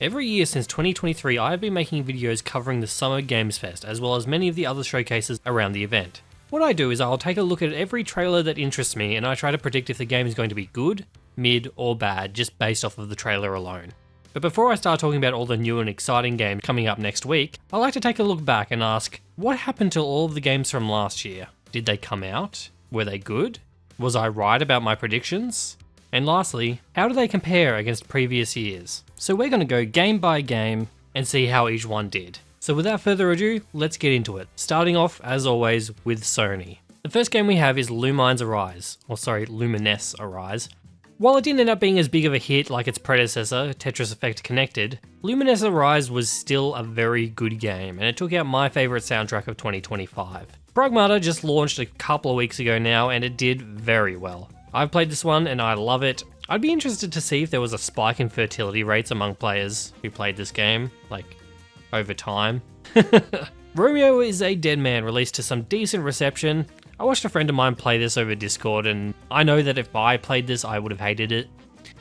Every year since 2023, I have been making videos covering the Summer Games Fest, as well as many of the other showcases around the event. What I do is I'll take a look at every trailer that interests me, and I try to predict if the game is going to be good, mid, or bad, just based off of the trailer alone. But before I start talking about all the new and exciting games coming up next week, I like to take a look back and ask, what happened to all of the games from last year? Did they come out? Were they good? Was I right about my predictions? And lastly, how do they compare against previous years? So we're going to go game by game and see how each one did. So without further ado, let's get into it. Starting off, as always, with Sony. The first game we have is Lumines Arise. While it didn't end up being as big of a hit like its predecessor, Tetris Effect Connected, Lumines Arise was still a very good game, and it took out my favourite soundtrack of 2025. Pragmata just launched a couple of weeks ago now, and it did very well. I've played this one and I love it. I'd be interested to see if there was a spike in fertility rates among players who played this game, like, over time. Romeo is a Dead Man released to some decent reception. I watched a friend of mine play this over Discord, and I know that if I played this, I would have hated it.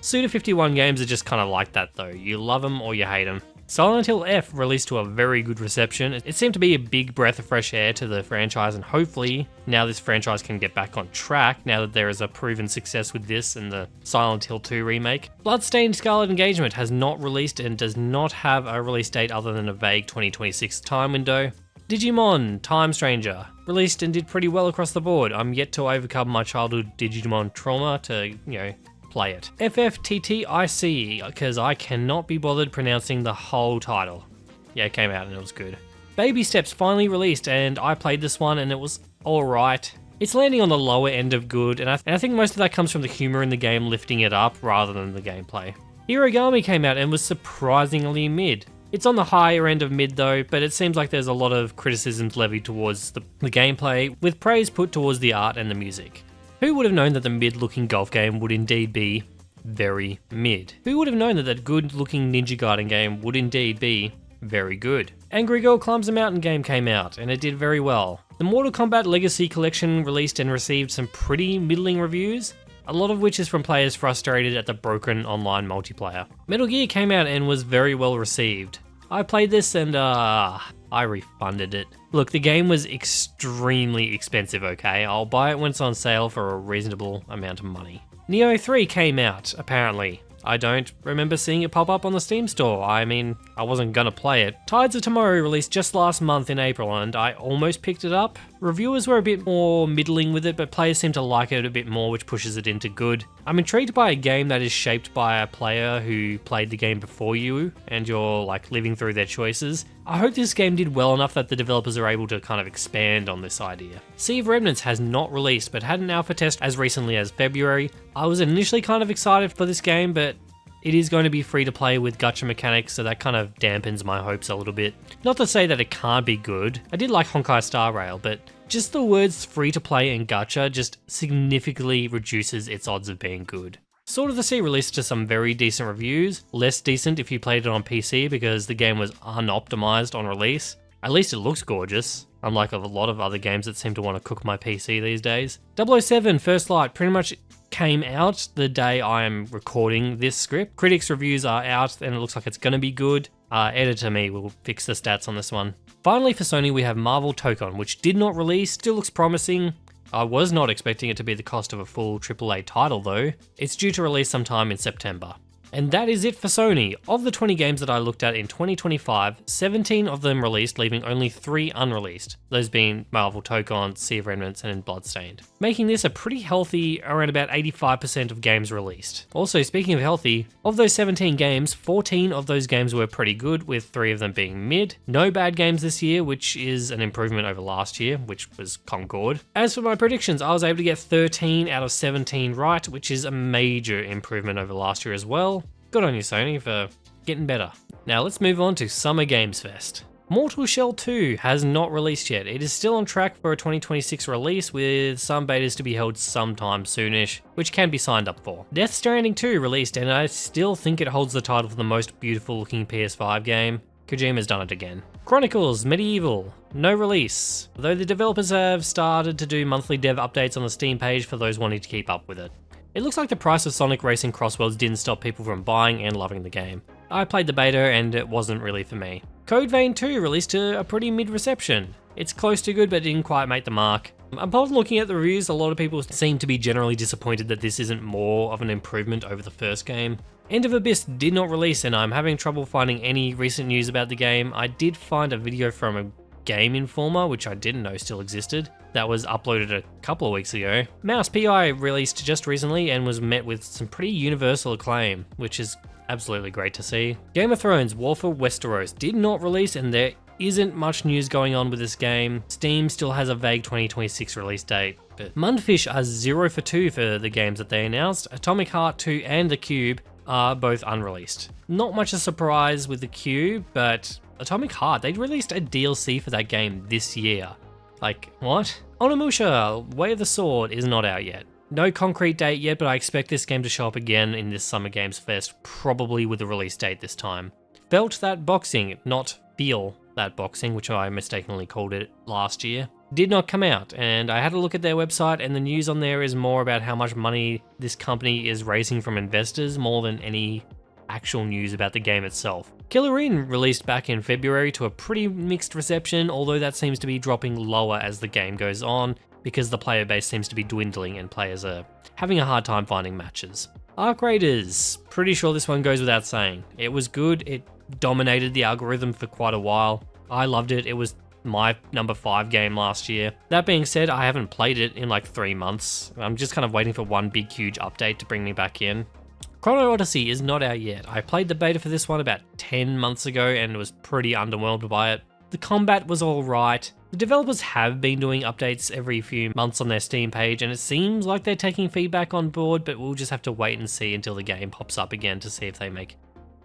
Suda51 games are just kind of like that though. You love them or you hate them. Silent Hill F released to a very good reception. It seemed to be a big breath of fresh air to the franchise, and hopefully now this franchise can get back on track now that there is a proven success with this and the Silent Hill 2 remake. Bloodstained Scarlet Engagement has not released and does not have a release date other than a vague 2026 time window. Digimon Time Stranger released and did pretty well across the board. I'm yet to overcome my childhood Digimon trauma to, play it. FFTTIC, because I cannot be bothered pronouncing the whole title. Yeah, it came out and it was good. Baby Steps finally released, and I played this one and it was alright. It's landing on the lower end of good, and I think most of that comes from the humour in the game lifting it up rather than the gameplay. Hirogami came out and was surprisingly mid. It's on the higher end of mid though, but it seems like there's a lot of criticisms levied towards the gameplay, with praise put towards the art and the music. Who would have known that the mid-looking golf game would indeed be very mid? Who would have known that that good-looking Ninja Gaiden game would indeed be very good? Angry Girl Climbs a Mountain game came out, and it did very well. The Mortal Kombat Legacy Collection released and received some pretty middling reviews, a lot of which is from players frustrated at the broken online multiplayer. Metal Gear came out and was very well received. I played this and I refunded it. Look, the game was extremely expensive, okay? I'll buy it when it's on sale for a reasonable amount of money. Neo 3 came out, apparently. I don't remember seeing it pop up on the Steam store. I mean, I wasn't gonna play it. Tides of Tomorrow released just last month in April, and I almost picked it up. Reviewers were a bit more middling with it, but players seem to like it a bit more, which pushes it into good. I'm intrigued by a game that is shaped by a player who played the game before you, and you're living through their choices. I hope this game did well enough that the developers are able to kind of expand on this idea. Sea of Remnants has not released, but had an alpha test as recently as February. I was initially kind of excited for this game, but it is going to be free to play with gacha mechanics, so that kind of dampens my hopes a little bit. Not to say that it can't be good. I did like Honkai Star Rail, but just the words free to play and gacha just significantly reduces its odds of being good. Sword of the Sea released to some very decent reviews, less decent if you played it on PC because the game was unoptimized on release. At least it looks gorgeous, unlike a lot of other games that seem to want to cook my PC these days. 007 First Light pretty much came out the day I am recording this script. Critics' reviews are out and it looks like it's going to be good. Editor me will fix the stats on this one. Finally for Sony we have Marvel Tokon, which did not release, still looks promising. I was not expecting it to be the cost of a full AAA title though. It's due to release sometime in September. And that is it for Sony. Of the 20 games that I looked at in 2025, 17 of them released, leaving only 3 unreleased, those being Marvel Tokon, Sea of Remnants, and Bloodstained, making this a pretty healthy around about 85% of games released. Also, speaking of healthy, of those 17 games, 14 of those games were pretty good, with 3 of them being mid. No bad games this year, which is an improvement over last year, which was Concord. As for my predictions, I was able to get 13 out of 17 right, which is a major improvement over last year as well. Good on you, Sony, for getting better. Now let's move on to Summer Games Fest. Mortal Shell 2 has not released yet. It is still on track for a 2026 release, with some betas to be held sometime soonish, which can be signed up for. Death Stranding 2 released, and I still think it holds the title for the most beautiful looking PS5 game. Kojima's done it again. Chronicles Medieval, no release, though the developers have started to do monthly dev updates on the Steam page for those wanting to keep up with it. It looks like the price of Sonic Racing Crossworlds didn't stop people from buying and loving the game. I played the beta and it wasn't really for me. Code Vein 2 released to a pretty mid reception. It's close to good but didn't quite make the mark. Upon looking at the reviews, a lot of people seem to be generally disappointed that this isn't more of an improvement over the first game. End of Abyss did not release and I'm having trouble finding any recent news about the game. I did find a video from a Game Informer, which I didn't know still existed, that was uploaded a couple of weeks ago. Mouse PI released just recently and was met with some pretty universal acclaim, which is absolutely great to see. Game of Thrones War for Westeros did not release and there isn't much news going on with this game. Steam still has a vague 2026 release date. But Mundfish are 0 for 2 for the games that they announced. Atomic Heart 2 and The Cube are both unreleased. Not much a surprise with The Cube, but Atomic Heart, they released a DLC for that game this year. Like, what? Onimusha, Way of the Sword is not out yet. No concrete date yet, but I expect this game to show up again in this Summer Games Fest, probably with a release date this time. Felt That Boxing, not Feel That Boxing, which I mistakenly called it last year, did not come out, and I had a look at their website and the news on there is more about how much money this company is raising from investors more than any actual news about the game itself. Killer Inn released back in February to a pretty mixed reception, although that seems to be dropping lower as the game goes on because the player base seems to be dwindling and players are having a hard time finding matches. Arc Raiders, pretty sure this one goes without saying. It was good, it dominated the algorithm for quite a while. I loved it, it was my number 5 game last year. That being said, I haven't played it in like 3 months. I'm just kind of waiting for one big huge update to bring me back in. Chrono Odyssey is not out yet. I played the beta for this one about 10 months ago and was pretty underwhelmed by it. The combat was alright. The developers have been doing updates every few months on their Steam page and it seems like they're taking feedback on board, but we'll just have to wait and see until the game pops up again to see if they make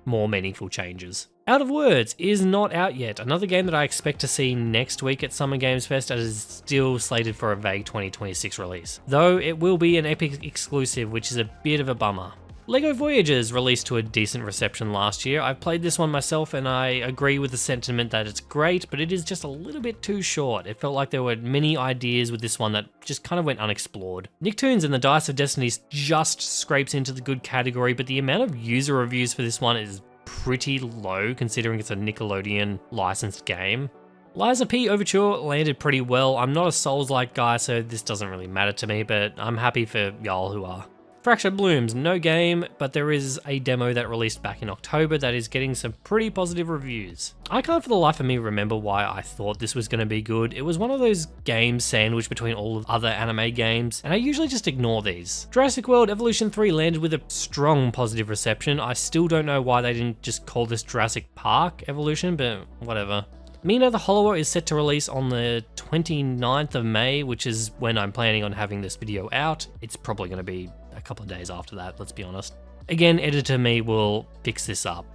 more meaningful changes. Out of Words is not out yet. Another game that I expect to see next week at Summer Games Fest and is still slated for a vague 2026 release. Though it will be an Epic exclusive, which is a bit of a bummer. LEGO Voyages released to a decent reception last year. I've played this one myself and I agree with the sentiment that it's great, but it is just a little bit too short. It felt like there were many ideas with this one that just kind of went unexplored. Nicktoons and the Dice of Destiny just scrapes into the good category, but the amount of user reviews for this one is pretty low considering it's a Nickelodeon licensed game. Liza P Overture landed pretty well. I'm not a Souls-like guy, so this doesn't really matter to me, but I'm happy for y'all who are. Fracture Blooms, no game, but there is a demo that released back in October that is getting some pretty positive reviews. I can't for the life of me remember why I thought this was going to be good. It was one of those games sandwiched between all of other anime games, and I usually just ignore these. Jurassic World Evolution 3 landed with a strong positive reception. I still don't know why they didn't just call this Jurassic Park Evolution, but whatever. Mina the Hollower is set to release on the 29th of May, which is when I'm planning on having this video out. It's probably going to be a couple of days after that, let's be honest. Again, editor me will fix this up.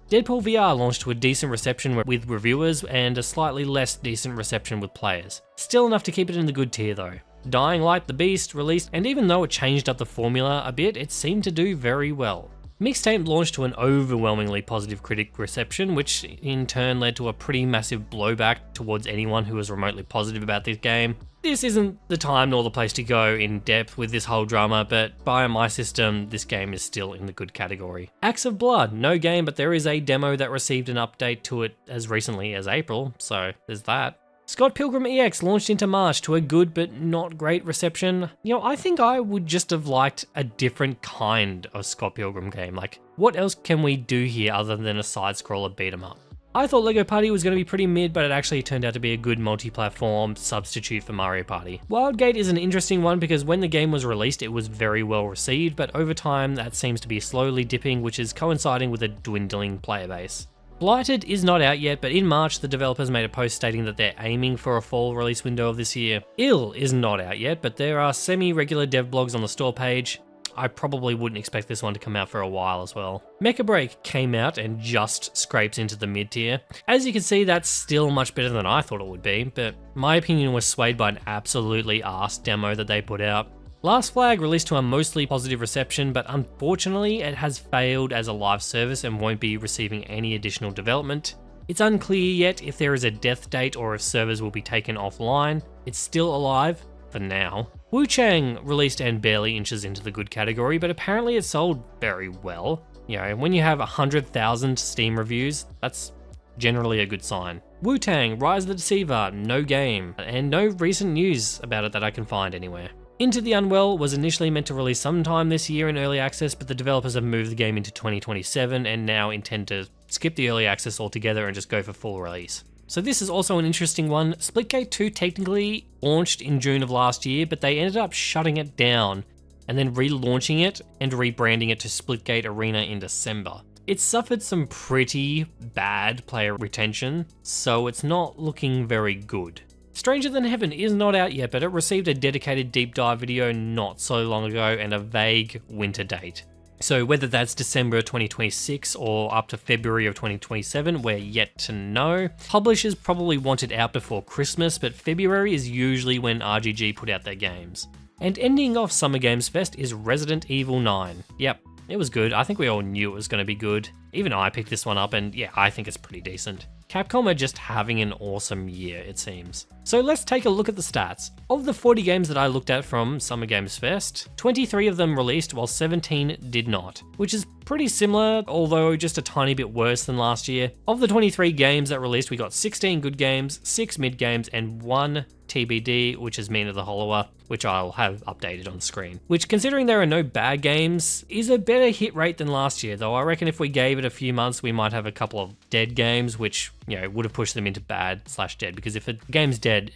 Deadpool VR launched to a decent reception with reviewers and a slightly less decent reception with players. Still enough to keep it in the good tier though. Dying Light the Beast released, and even though it changed up the formula a bit, it seemed to do very well. Mixtape launched to an overwhelmingly positive critic reception, which in turn led to a pretty massive blowback towards anyone who was remotely positive about this game. This isn't the time nor the place to go in depth with this whole drama, but by my system, this game is still in the good category. Acts of Blood, no game, but there is a demo that received an update to it as recently as April, so there's that. Scott Pilgrim EX launched into March to a good but not great reception. I think I would just have liked a different kind of Scott Pilgrim game. Like, what else can we do here other than a side-scroller beat 'em up? I thought Lego Party was going to be pretty mid, but it actually turned out to be a good multi-platform substitute for Mario Party. Wildgate is an interesting one because when the game was released, it was very well received, but over time that seems to be slowly dipping, which is coinciding with a dwindling player base. Blighted is not out yet, but in March the developers made a post stating that they're aiming for a fall release window of this year. Ill is not out yet, but there are semi-regular dev blogs on the store page. I probably wouldn't expect this one to come out for a while as well. Mecha Break came out and just scrapes into the mid tier. As you can see, that's still much better than I thought it would be, but my opinion was swayed by an absolutely arse demo that they put out. Last Flag released to a mostly positive reception, but unfortunately it has failed as a live service and won't be receiving any additional development. It's unclear yet if there is a death date or if servers will be taken offline. It's still alive, for now. Wu Chang released and barely inches into the good category, but apparently it sold very well. You know, when you have 100,000 Steam reviews, that's generally a good sign. Wu-Tang, Rise of the Deceiver, no game, and no recent news about it that I can find anywhere. Into the Unwell was initially meant to release sometime this year in early access, but the developers have moved the game into 2027 and now intend to skip the early access altogether and just go for full release. So this is also an interesting one. Splitgate 2 technically launched in June of last year, but they ended up shutting it down and then relaunching it and rebranding it to Splitgate Arena in December. It suffered some pretty bad player retention, so it's not looking very good. Stranger Than Heaven is not out yet, but it received a dedicated deep dive video not so long ago and a vague winter date. So whether that's December 2026 or up to February of 2027, we're yet to know. Publishers probably want it out before Christmas, but February is usually when RGG put out their games. And ending off Summer Games Fest is Resident Evil 9. Yep, it was good. I think we all knew it was going to be good. Even I picked this one up and yeah, I think it's pretty decent. Capcom are just having an awesome year, it seems. So let's take a look at the stats. Of the 40 games that I looked at from Summer Games Fest, 23 of them released while 17 did not, which is pretty similar, although just a tiny bit worse than last year. Of the 23 games that released, we got 16 good games, 6 mid games, and 1 TBD, which is Mean of the Hollower, which I'll have updated on screen. Which, considering there are no bad games, is a better hit rate than last year, though I reckon if we gave it a few months, we might have a couple of dead games, which, you know, would have pushed them into bad/dead, because if a game's dead,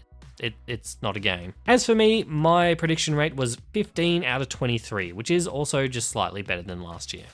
it's not a game. As for me, my prediction rate was 15 out of 23, which is also just slightly better than last year.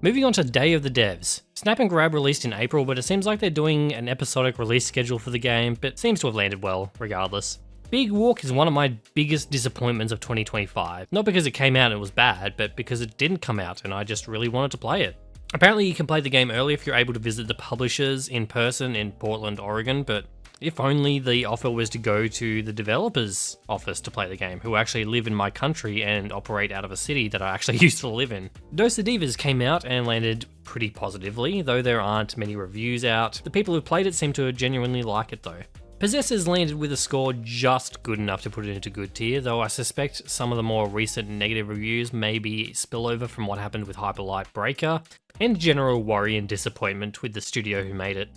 Moving on to Day of the Devs. Snap and Grab released in April, but it seems like they're doing an episodic release schedule for the game, but seems to have landed well, regardless. Big Walk is one of my biggest disappointments of 2025. Not because it came out and it was bad, but because it didn't come out and I just really wanted to play it. Apparently you can play the game early if you're able to visit the publishers in person in Portland, Oregon, but if only the offer was to go to the developer's office to play the game, who actually live in my country and operate out of a city that I actually used to live in. Dos Divas came out and landed pretty positively, though there aren't many reviews out. The people who played it seem to genuinely like it though. Possessors landed with a score just good enough to put it into good tier, though I suspect some of the more recent negative reviews may be spillover from what happened with Hyper Light Breaker, and general worry and disappointment with the studio who made it.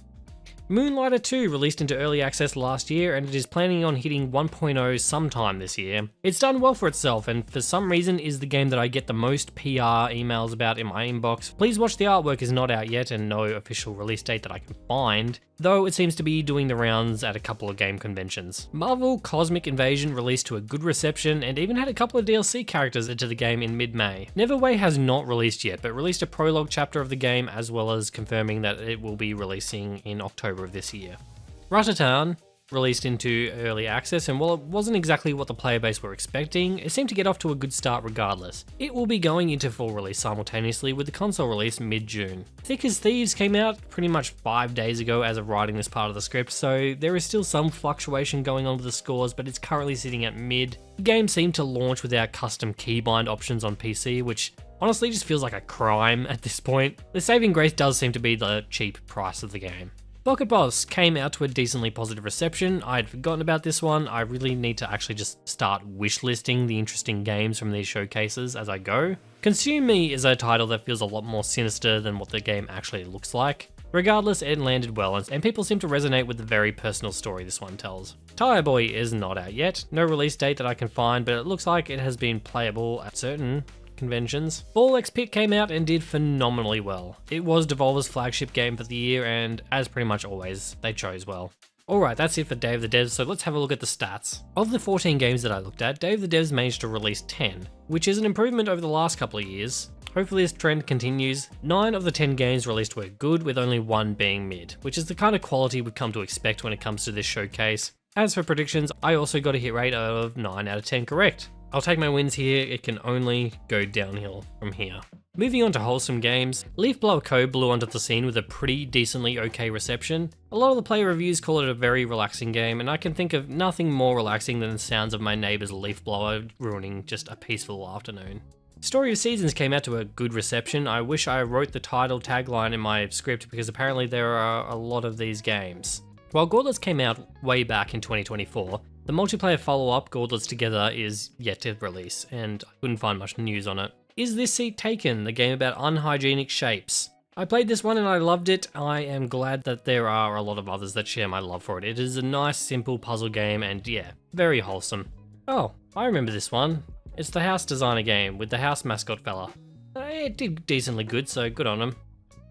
Moonlighter 2 released into early access last year and it is planning on hitting 1.0 sometime this year. It's done well for itself and for some reason is the game that I get the most PR emails about in my inbox. Please Watch the Artwork is not out yet and no official release date that I can find, though it seems to be doing the rounds at a couple of game conventions. Marvel Cosmic Invasion released to a good reception and even had a couple of DLC characters into the game in mid-May. Neverway has not released yet, but released a prologue chapter of the game as well as confirming that it will be releasing in October of this year. Ratatan released into early access, and while it wasn't exactly what the player base were expecting, it seemed to get off to a good start regardless. It will be going into full release simultaneously with the console release mid-June. Thick as Thieves came out pretty much 5 days ago as of writing this part of the script, so there is still some fluctuation going on with the scores, but it's currently sitting at mid. The game seemed to launch without custom keybind options on PC, which honestly just feels like a crime at this point. The saving grace does seem to be the cheap price of the game. Pocket Boss came out to a decently positive reception. I had forgotten about this one. I really need to actually just start wishlisting the interesting games from these showcases as I go. Consume Me is a title that feels a lot more sinister than what the game actually looks like. Regardless, it landed well and people seem to resonate with the very personal story this one tells. Tire Boy is not out yet. No release date that I can find, but it looks like it has been playable at certain conventions. Ball X Pit came out and did phenomenally well. It was Devolver's flagship game for the year and, as pretty much always, they chose well. Alright, that's it for Day of the Devs, so let's have a look at the stats. Of the 14 games that I looked at, Day of the Devs managed to release 10, which is an improvement over the last couple of years. Hopefully this trend continues. 9 of the 10 games released were good, with only 1 being mid, which is the kind of quality we've come to expect when it comes to this showcase. As for predictions, I also got a hit rate of 9 out of 10 correct. I'll take my wins here, it can only go downhill from here. Moving on to Wholesome Games, Leaf Blower Co. blew onto the scene with a pretty decently okay reception. A lot of the player reviews call it a very relaxing game, and I can think of nothing more relaxing than the sounds of my neighbour's leaf blower ruining just a peaceful afternoon. Story of Seasons came out to a good reception. I wish I wrote the title tagline in my script because apparently there are a lot of these games. While Gauntlets came out way back in 2024, the multiplayer follow-up Gauntlets Together is yet to release, and I couldn't find much news on it. Is This Seat Taken, the game about unhygienic shapes. I played this one and I loved it. I am glad that there are a lot of others that share my love for it. It is a nice, simple puzzle game and yeah, very wholesome. Oh, I remember this one. It's the house designer game with the house mascot fella. It did decently good, so good on him.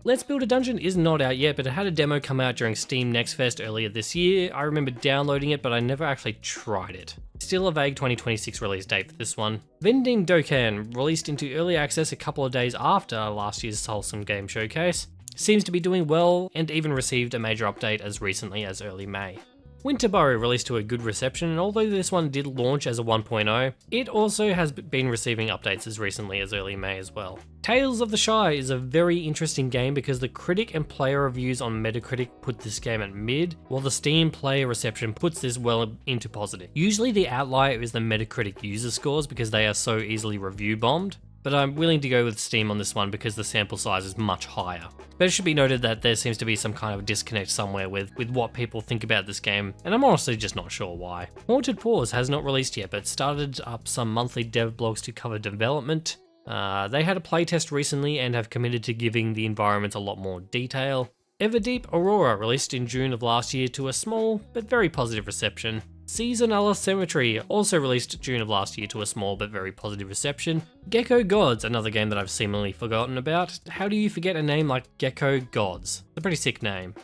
Let's Build a Dungeon is not out yet, but it had a demo come out during Steam Next Fest earlier this year. I remember downloading it, but I never actually tried it. Still a vague 2026 release date for this one. Vending Dokkan, released into early access a couple of days after last year's Wholesome Game Showcase, seems to be doing well and even received a major update as recently as early May. Winterbow released to a good reception, and although this one did launch as a 1.0, it also has been receiving updates as recently as early May as well. Tales of the Shy is a very interesting game because the critic and player reviews on Metacritic put this game at mid, while the Steam player reception puts this well into positive. Usually the outlier is the Metacritic user scores because they are so easily review bombed, but I'm willing to go with Steam on this one because the sample size is much higher. But it should be noted that there seems to be some kind of disconnect somewhere with what people think about this game, and I'm honestly just not sure why. Haunted Paws has not released yet, but started up some monthly dev blogs to cover development. They had a playtest recently and have committed to giving the environment a lot more detail. Everdeep Aurora released in June of last year to a small but very positive reception. Seasonal Cemetery also released June of last year to a small but very positive reception. Gecko Gods, another game that I've seemingly forgotten about. How do you forget a name like Gecko Gods? It's a pretty sick name.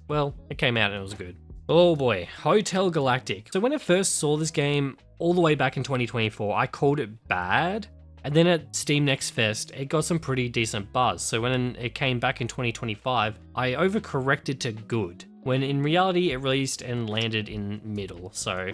Well, it came out and it was good. Oh boy, Hotel Galactic. So when I first saw this game all the way back in 2024, I called it bad. And then at Steam Next Fest, it got some pretty decent buzz. So when it came back in 2025, I overcorrected to good, when in reality it released and landed in middle. So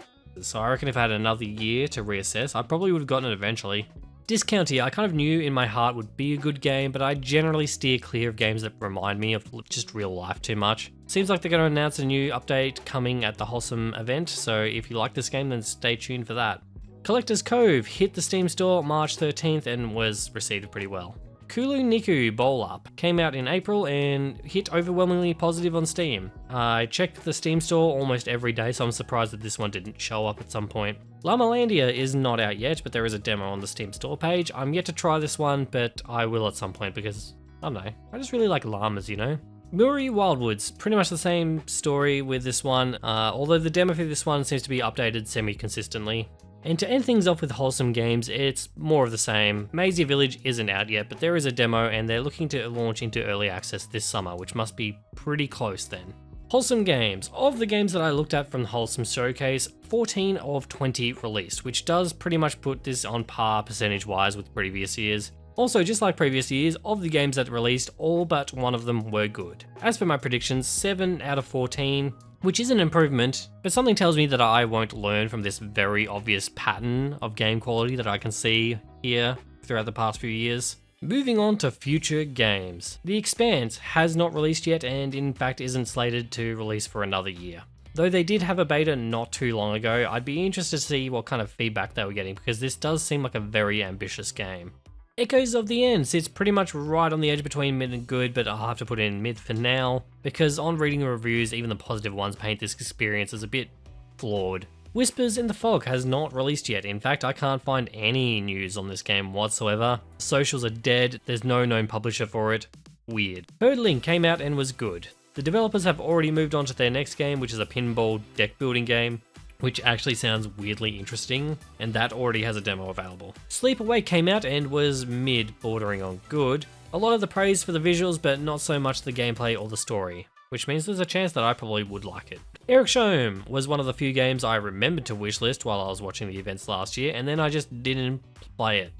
I reckon if I had another year to reassess, I probably would have gotten it eventually. Discounty, I kind of knew in my heart would be a good game, but I generally steer clear of games that remind me of just real life too much. Seems like they're going to announce a new update coming at the Wholesome event, so if you like this game, then stay tuned for that. Collector's Cove hit the Steam store March 13th and was received pretty well. Kulu Niku Bowl Up came out in April and hit overwhelmingly positive on Steam. I checked the Steam store almost every day, so I'm surprised that this one didn't show up at some point. Llamalandia is not out yet, but there is a demo on the Steam store page. I'm yet to try this one, but I will at some point because, I don't know, I just really like llamas, you know? Muri Wildwoods, pretty much the same story with this one, although the demo for this one seems to be updated semi-consistently. And to end things off with Wholesome Games, it's more of the same. Maisie Village isn't out yet, but there is a demo and they're looking to launch into early access this summer, which must be pretty close then. Wholesome Games. Of the games that I looked at from the Wholesome Showcase, 14 of 20 released, which does pretty much put this on par percentage-wise with previous years. Also, just like previous years, of the games that released, all but one of them were good. As for my predictions, 7 out of 14, which is an improvement, but something tells me that I won't learn from this very obvious pattern of game quality that I can see here throughout the past few years. Moving on to future games. The Expanse has not released yet and in fact isn't slated to release for another year. Though they did have a beta not too long ago, I'd be interested to see what kind of feedback they were getting because this does seem like a very ambitious game. Echoes of the End sits pretty much right on the edge between mid and good, but I'll have to put it in mid for now, because on reading the reviews, even the positive ones paint this experience as a bit flawed. Whispers in the Fog has not released yet. In fact, I can't find any news on this game whatsoever. Socials are dead, there's no known publisher for it. Weird. Herdling came out and was good. The developers have already moved on to their next game, which is a pinball deck building game, which actually sounds weirdly interesting, and that already has a demo available. Sleepaway came out and was mid, bordering on good. A lot of the praise for the visuals, but not so much the gameplay or the story, which means there's a chance that I probably would like it. Eric Shome was one of the few games I remembered to wishlist while I was watching the events last year, and then I just didn't play it.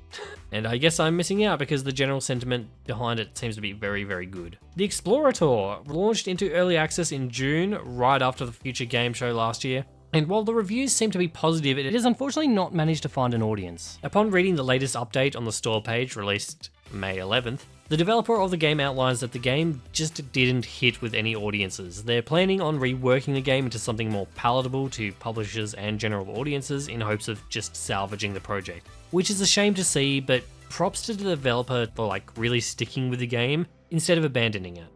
And I guess I'm missing out because the general sentiment behind it seems to be very, very good. The Explorator launched into early access in June, right after the Future Game Show last year. And while the reviews seem to be positive, it has unfortunately not managed to find an audience. Upon reading the latest update on the store page, released May 11th, the developer of the game outlines that the game just didn't hit with any audiences. They're planning on reworking the game into something more palatable to publishers and general audiences in hopes of just salvaging the project. Which is a shame to see, but props to the developer for really sticking with the game instead of abandoning it.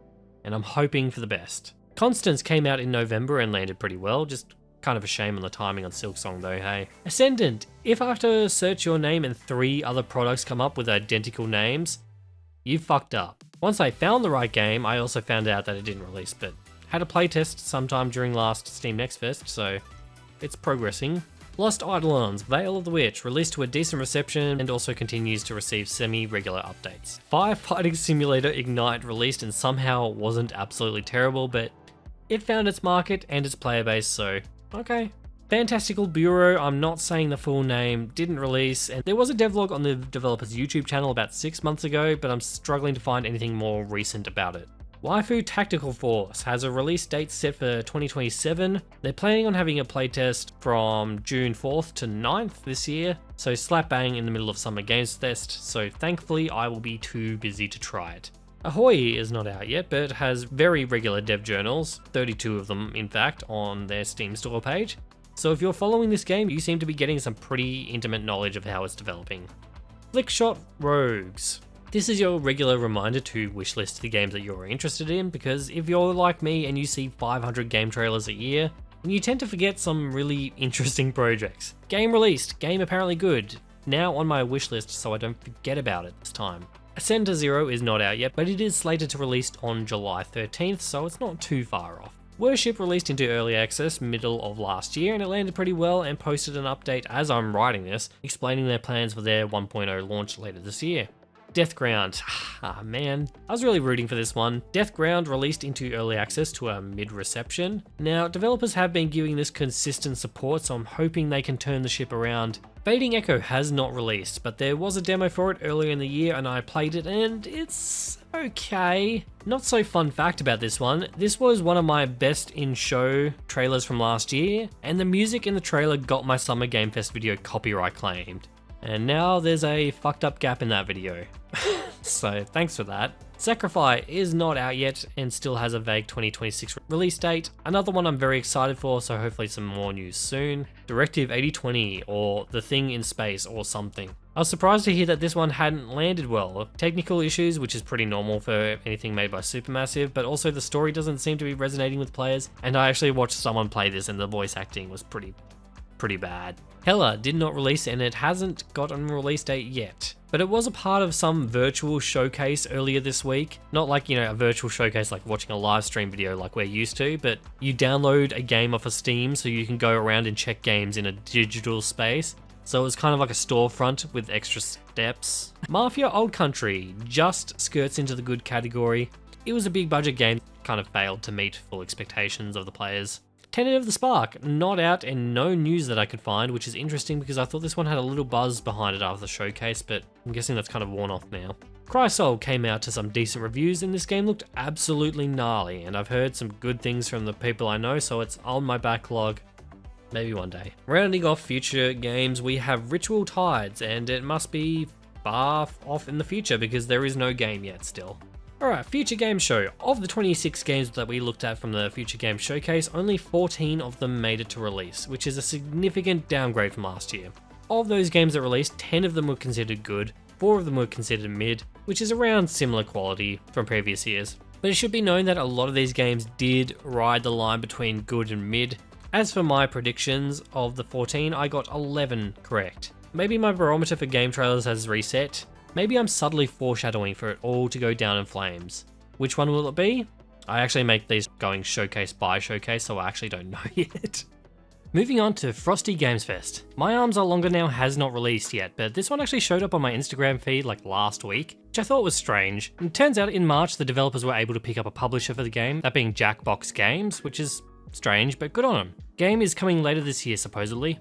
And I'm hoping for the best. Constance came out in November and landed pretty well, just Kind of a shame on the timing on Silksong though, hey. Ascendant, if after search your name and 3 other products come up with identical names, you fucked up. Once I found the right game, I also found out that it didn't release, but had a playtest sometime during last Steam Next Fest, so it's progressing. Lost Eidolons, Veil of the Witch, released to a decent reception and also continues to receive semi-regular updates. Firefighting Simulator Ignite released and somehow wasn't absolutely terrible, but it found its market and its player base, so okay. Fantastical Bureau, I'm not saying the full name, didn't release, and there was a devlog on the developer's YouTube channel about 6 months ago, but I'm struggling to find anything more recent about it. Waifu Tactical Force has a release date set for 2027. They're planning on having a playtest from June 4th to 9th this year, so slap bang in the middle of Summer Games Fest, so thankfully I will be too busy to try it. Ahoy is not out yet, but has very regular dev journals, 32 of them in fact, on their Steam store page. So if you're following this game, you seem to be getting some pretty intimate knowledge of how it's developing. Flickshot Rogues. This is your regular reminder to wishlist the games that you're interested in, because if you're like me and you see 500 game trailers a year, then you tend to forget some really interesting projects. Game released, game apparently good, now on my wishlist so I don't forget about it this time. Ascend to Zero is not out yet, but it is slated to release on July 13th, so it's not too far off. Worship released into early access middle of last year, and it landed pretty well and posted an update as I'm writing this, explaining their plans for their 1.0 launch later this year. Deathground, man, I was really rooting for this one. Deathground released into early access to a mid-reception. Now, developers have been giving this consistent support, so I'm hoping they can turn the ship around. Fading Echo has not released, but there was a demo for it earlier in the year and I played it and it's okay. Not so fun fact about this one, this was one of my best in show trailers from last year, and the music in the trailer got my Summer Game Fest video copyright claimed. And now there's a fucked up gap in that video. So thanks for that. Sacrifice is not out yet and still has a vague 2026 release date. Another one I'm very excited for, so hopefully some more news soon. Directive 8020 or The Thing in Space or something. I was surprised to hear that this one hadn't landed well. Technical issues, which is pretty normal for anything made by Supermassive, but also the story doesn't seem to be resonating with players. And I actually watched someone play this and the voice acting was pretty bad. Hella did not release and it hasn't gotten a release date yet, but it was a part of some virtual showcase earlier this week. Not like, a virtual showcase like watching a live stream video like we're used to, but you download a game off of Steam so you can go around and check games in a digital space. So it was kind of like a storefront with extra steps. Mafia Old Country just skirts into the good category. It was a big budget game, kind of failed to meet full expectations of the players. Tenet of the Spark, not out and no news that I could find, which is interesting because I thought this one had a little buzz behind it after the showcase, but I'm guessing that's kind of worn off now. Crysoul came out to some decent reviews and this game looked absolutely gnarly, and I've heard some good things from the people I know, so it's on my backlog. Maybe one day. Rounding off future games, we have Ritual Tides, and it must be far off in the future because there is no game yet still. Alright, Future Game Show. Of the 26 games that we looked at from the Future Game Showcase, only 14 of them made it to release, which is a significant downgrade from last year. Of those games that released, 10 of them were considered good, 4 of them were considered mid, which is around similar quality from previous years. But it should be known that a lot of these games did ride the line between good and mid. As for my predictions of the 14, I got 11 correct. Maybe my barometer for game trailers has reset. Maybe I'm subtly foreshadowing for it all to go down in flames. Which one will it be? I actually make these going showcase by showcase, so I actually don't know yet. Moving on to Frosty Games Fest. My Arms Are Longer Now has not released yet, but this one actually showed up on my Instagram feed like last week, which I thought was strange. And it turns out in March the developers were able to pick up a publisher for the game, that being Jackbox Games, which is strange, but good on them. Game is coming later this year supposedly.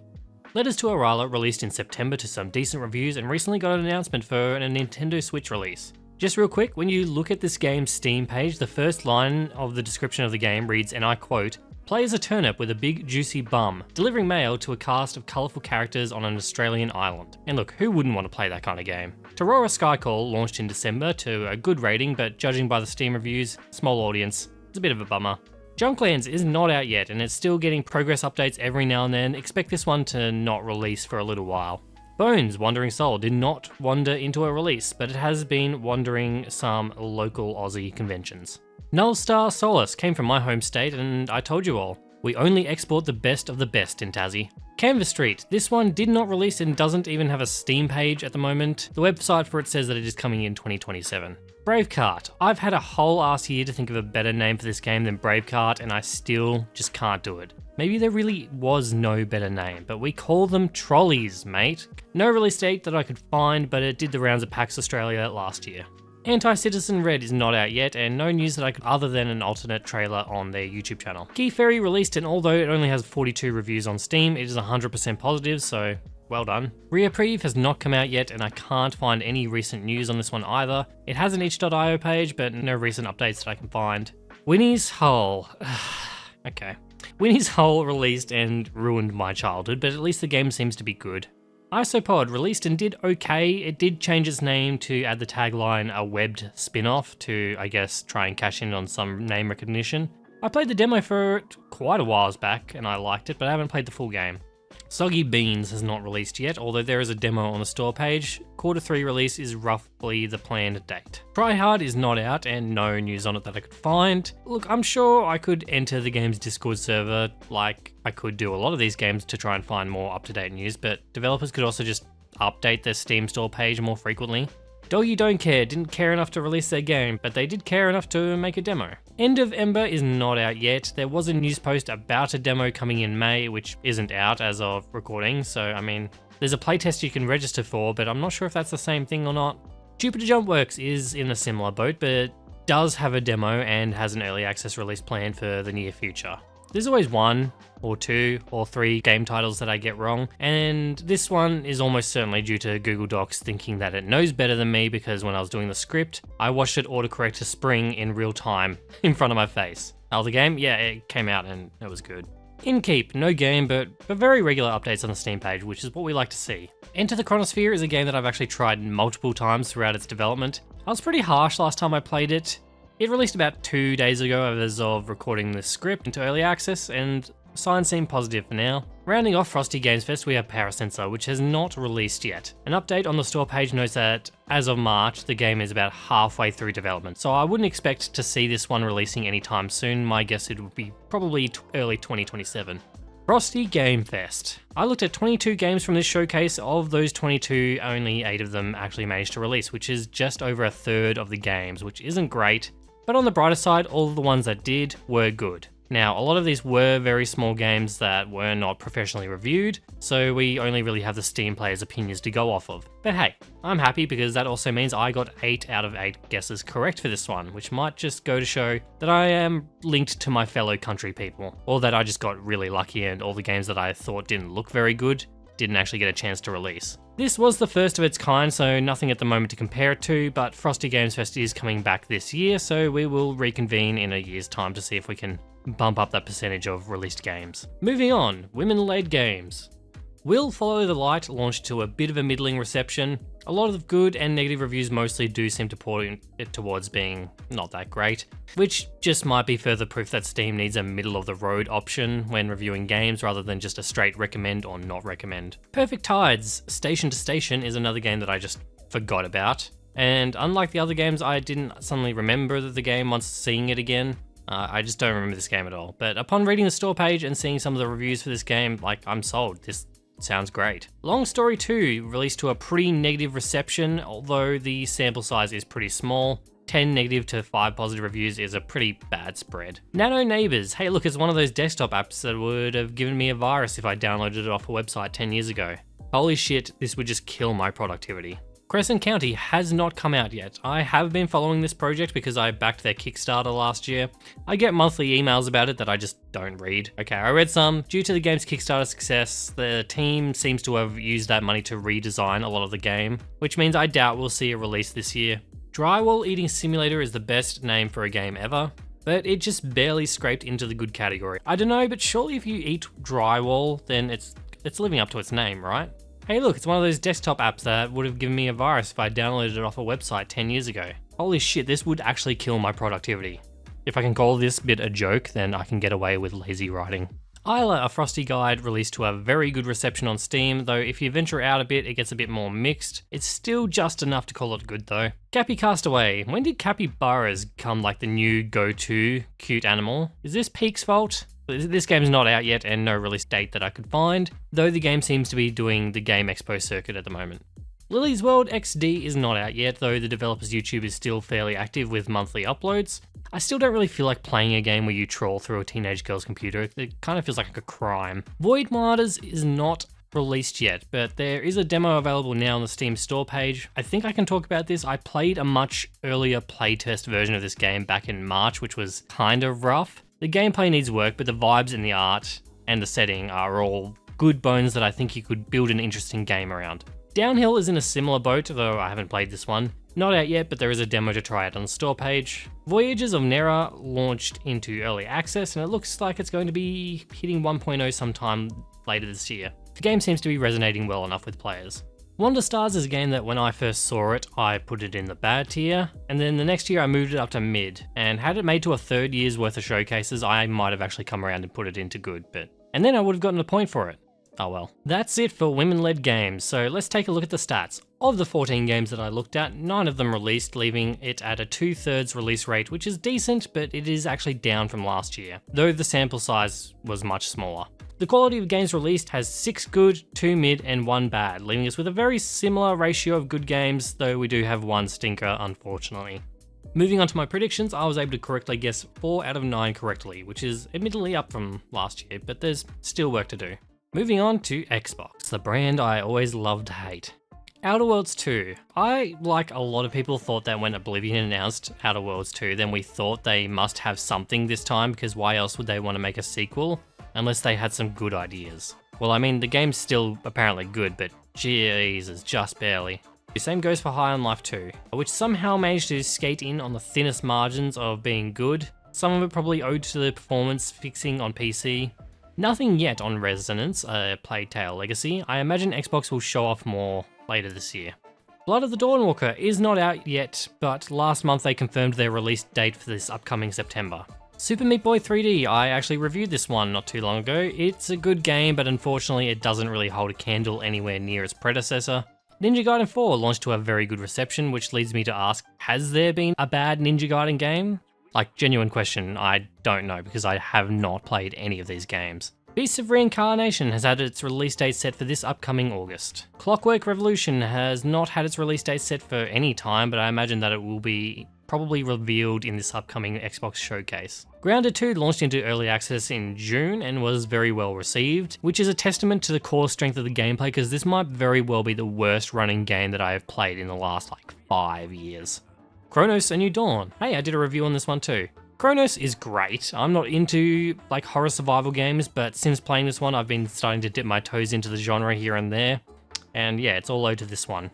Letters to Arala released in September to some decent reviews and recently got an announcement for a Nintendo Switch release. Just real quick, when you look at this game's Steam page, the first line of the description of the game reads, and I quote, "Play as a turnip with a big juicy bum, delivering mail to a cast of colourful characters on an Australian island." And look, who wouldn't want to play that kind of game? Terrora Skycall launched in December to a good rating, but judging by the Steam reviews, small audience. It's a bit of a bummer. Junklands is not out yet and it's still getting progress updates every now and then. Expect this one to not release for a little while. Bones Wandering Soul did not wander into a release, but it has been wandering some local Aussie conventions. Null Star Solace came from my home state and I told you all. We only export the best of the best in Tassie. Canvas Street. This one did not release and doesn't even have a Steam page at the moment. The website for it says that it is coming in 2027. Bravecart. I've had a whole ass year to think of a better name for this game than Bravecart, and I still just can't do it. Maybe there really was no better name, but we call them trolleys, mate. No release date that I could find, but it did the rounds at PAX Australia last year. Anti-Citizen Red is not out yet, and no news that I could other than an alternate trailer on their YouTube channel. Key Ferry released, and although it only has 42 reviews on Steam, it is 100% positive, so well done. Reprieve has not come out yet, and I can't find any recent news on this one either. It has an itch.io page, but no recent updates that I can find. Winnie's Hull. Okay. Winnie's Hull released and ruined my childhood, but at least the game seems to be good. Isopod released and did okay. It did change its name to add the tagline a webbed spin-off to, I guess, try and cash in on some name recognition. I played the demo for it quite a while back and I liked it, but I haven't played the full game. Soggy Beans has not released yet, although there is a demo on the store page. Q3 release is roughly the planned date. Try Hard is not out and no news on it that I could find. Look, I'm sure I could enter the game's Discord server like I could do a lot of these games to try and find more up-to-date news, but developers could also just update their Steam store page more frequently. Doggy Don't Care didn't care enough to release their game, but they did care enough to make a demo. End of Ember is not out yet. There was a news post about a demo coming in May, which isn't out as of recording, so I mean, there's a playtest you can register for, but I'm not sure if that's the same thing or not. Jupiter Jump Works is in a similar boat, but it does have a demo and has an early access release planned for the near future. There's always one, or two, or three game titles that I get wrong, and this one is almost certainly due to Google Docs thinking that it knows better than me because when I was doing the script, I watched it autocorrect to Spring in real time in front of my face. The game? Yeah, it came out and it was good. Inkeep, no game, but very regular updates on the Steam page, which is what we like to see. Enter the Chronosphere is a game that I've actually tried multiple times throughout its development. I was pretty harsh last time I played it. It released about 2 days ago as of recording this script into early access, and signs seem positive for now. Rounding off Frosty Games Fest, we have Parasensor, which has not released yet. An update on the store page notes that, as of March, the game is about halfway through development, so I wouldn't expect to see this one releasing anytime soon. My guess it would be probably early 2027. Frosty Game Fest. I looked at 22 games from this showcase. Of those 22, only 8 of them actually managed to release, which is just over a third of the games, which isn't great. But on the brighter side, all of the ones that did were good. Now, a lot of these were very small games that were not professionally reviewed, so we only really have the Steam players' opinions to go off of. But hey, I'm happy because that also means I got 8 out of 8 guesses correct for this one, which might just go to show that I am linked to my fellow country people, or that I just got really lucky and all the games that I thought didn't look very good didn't actually get a chance to release. This was the first of its kind, so nothing at the moment to compare it to, but Frosty Games Fest is coming back this year, so we will reconvene in a year's time to see if we can bump up that percentage of released games. Moving on, women-led games. Will Follow the Light launched to a bit of a middling reception. A lot of good and negative reviews mostly do seem to point it towards being not that great, which just might be further proof that Steam needs a middle-of-the-road option when reviewing games rather than just a straight recommend or not recommend. Perfect Tides, Station to Station is another game that I just forgot about, and unlike the other games, I didn't suddenly remember the game once seeing it again. I just don't remember this game at all, but upon reading the store page and seeing some of the reviews for this game, I'm sold. This sounds great. Long Story 2 released to a pretty negative reception, although the sample size is pretty small. 10 negative to 5 positive reviews is a pretty bad spread. Nano Neighbors. Hey look, it's one of those desktop apps that would have given me a virus if I downloaded it off a website 10 years ago. Holy shit, this would just kill my productivity. Crescent County has not come out yet. I have been following this project because I backed their Kickstarter last year. I get monthly emails about it that I just don't read. Okay, I read some. Due to the game's Kickstarter success, the team seems to have used that money to redesign a lot of the game, which means I doubt we'll see a release this year. Drywall Eating Simulator is the best name for a game ever, but it just barely scraped into the good category. I don't know, but surely if you eat drywall, then it's living up to its name, right? Hey look, it's one of those desktop apps that would have given me a virus if I downloaded it off a website 10 years ago. Holy shit, this would actually kill my productivity. If I can call this bit a joke, then I can get away with lazy writing. Isla, a Frosty guide, released to a very good reception on Steam, though if you venture out a bit, it gets a bit more mixed. It's still just enough to call it good though. Cappy Castaway. When did capybaras become like the new go-to cute animal? Is this Peak's fault? This game's not out yet and no release date that I could find, though the game seems to be doing the Game Expo circuit at the moment. Lily's World XD is not out yet, though the developer's YouTube is still fairly active with monthly uploads. I still don't really feel like playing a game where you troll through a teenage girl's computer. It kind of feels like a crime. Void Martyrs is not released yet, but there is a demo available now on the Steam store page. I think I can talk about this. I played a much earlier playtest version of this game back in March, which was kind of rough. The gameplay needs work, but the vibes and the art and the setting are all good bones that I think you could build an interesting game around. Downhill is in a similar boat, though I haven't played this one. Not out yet, but there is a demo to try out on the store page. Voyages of Nera launched into early access, and it looks like it's going to be hitting 1.0 sometime later this year. The game seems to be resonating well enough with players. Wonder Stars is a game that when I first saw it, I put it in the bad tier, and then the next year I moved it up to mid, and had it made to a third year's worth of showcases, I might have actually come around and put it into good, and then I would have gotten a point for it. Oh well. That's it for women-led games, so let's take a look at the stats. Of the 14 games that I looked at, 9 of them released, leaving it at a 2/3 release rate, which is decent, but it is actually down from last year, though the sample size was much smaller. The quality of games released has 6 good, 2 mid, and 1 bad, leaving us with a very similar ratio of good games, though we do have 1 stinker, unfortunately. Moving on to my predictions, I was able to correctly guess 4 out of 9 correctly, which is admittedly up from last year, but there's still work to do. Moving on to Xbox, the brand I always loved to hate. Outer Worlds 2. I, like a lot of people, thought that when Oblivion announced Outer Worlds 2, then we thought they must have something this time, because why else would they want to make a sequel, unless they had some good ideas. Well, I mean, the game's still apparently good, but Jesus, just barely. The same goes for High on Life 2, which somehow managed to skate in on the thinnest margins of being good, some of it probably owed to the performance fixing on PC. Nothing yet on Resonance, a Plague Tale Legacy. I imagine Xbox will show off more later this year. Blood of the Dawnwalker is not out yet, but last month they confirmed their release date for this upcoming September. Super Meat Boy 3D, I actually reviewed this one not too long ago. It's a good game, but unfortunately it doesn't really hold a candle anywhere near its predecessor. Ninja Gaiden 4 launched to a very good reception, which leads me to ask, has there been a bad Ninja Gaiden game? Like, genuine question, I don't know because I have not played any of these games. Beasts of Reincarnation has had its release date set for this upcoming August. Clockwork Revolution has not had its release date set for any time, but I imagine that it will be probably revealed in this upcoming Xbox showcase. Grounded 2 launched into early access in June and was very well received, which is a testament to the core strength of the gameplay because this might very well be the worst running game that I have played in the last 5 years. Chronos: A New Dawn. Hey, I did a review on this one too. Chronos is great. I'm not into horror survival games, but since playing this one, I've been starting to dip my toes into the genre here and there. And yeah, it's all owed to this one.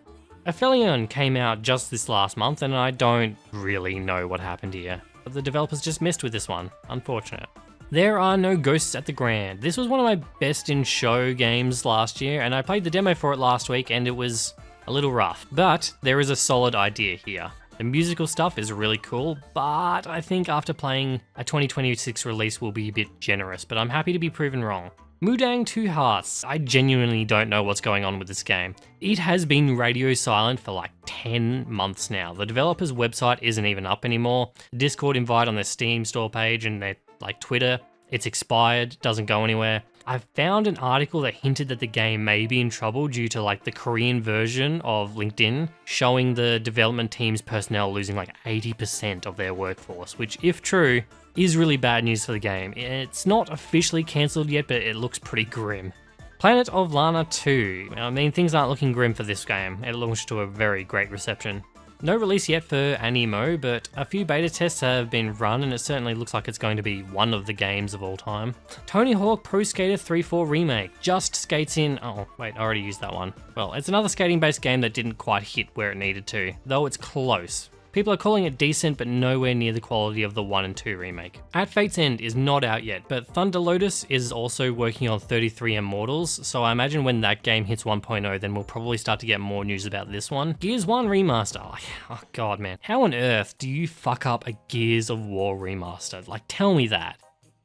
Aphelion came out just this last month, and I don't really know what happened here. The developers just missed with this one. Unfortunate. There Are No Ghosts at the Grand. This was one of my best in show games last year, and I played the demo for it last week, and it was a little rough. But there is a solid idea here. The musical stuff is really cool, but I think after playing a 2026 release will be a bit generous, but I'm happy to be proven wrong. Mudang Two Hearts. I genuinely don't know what's going on with this game. It has been radio silent for 10 months now. The developer's website isn't even up anymore. The Discord invite on their Steam store page and their Twitter, it's expired, doesn't go anywhere. I've found an article that hinted that the game may be in trouble due to the Korean version of LinkedIn showing the development team's personnel losing 80% of their workforce, which if true, is really bad news for the game. It's not officially cancelled yet, but it looks pretty grim. Planet of Lana 2. I mean, things aren't looking grim for this game. It launched to a very great reception. No release yet for Animo, but a few beta tests have been run and it certainly looks like it's going to be one of the games of all time. Tony Hawk Pro Skater 3-4 Remake just skates in... Oh, wait, I already used that one. Well, it's another skating-based game that didn't quite hit where it needed to, though it's close. People are calling it decent, but nowhere near the quality of the 1 and 2 remake. At Fate's End is not out yet, but Thunder Lotus is also working on 33 Immortals, so I imagine when that game hits 1.0, then we'll probably start to get more news about this one. Gears 1 Remaster. Oh god, man. How on earth do you fuck up a Gears of War remaster? Tell me that.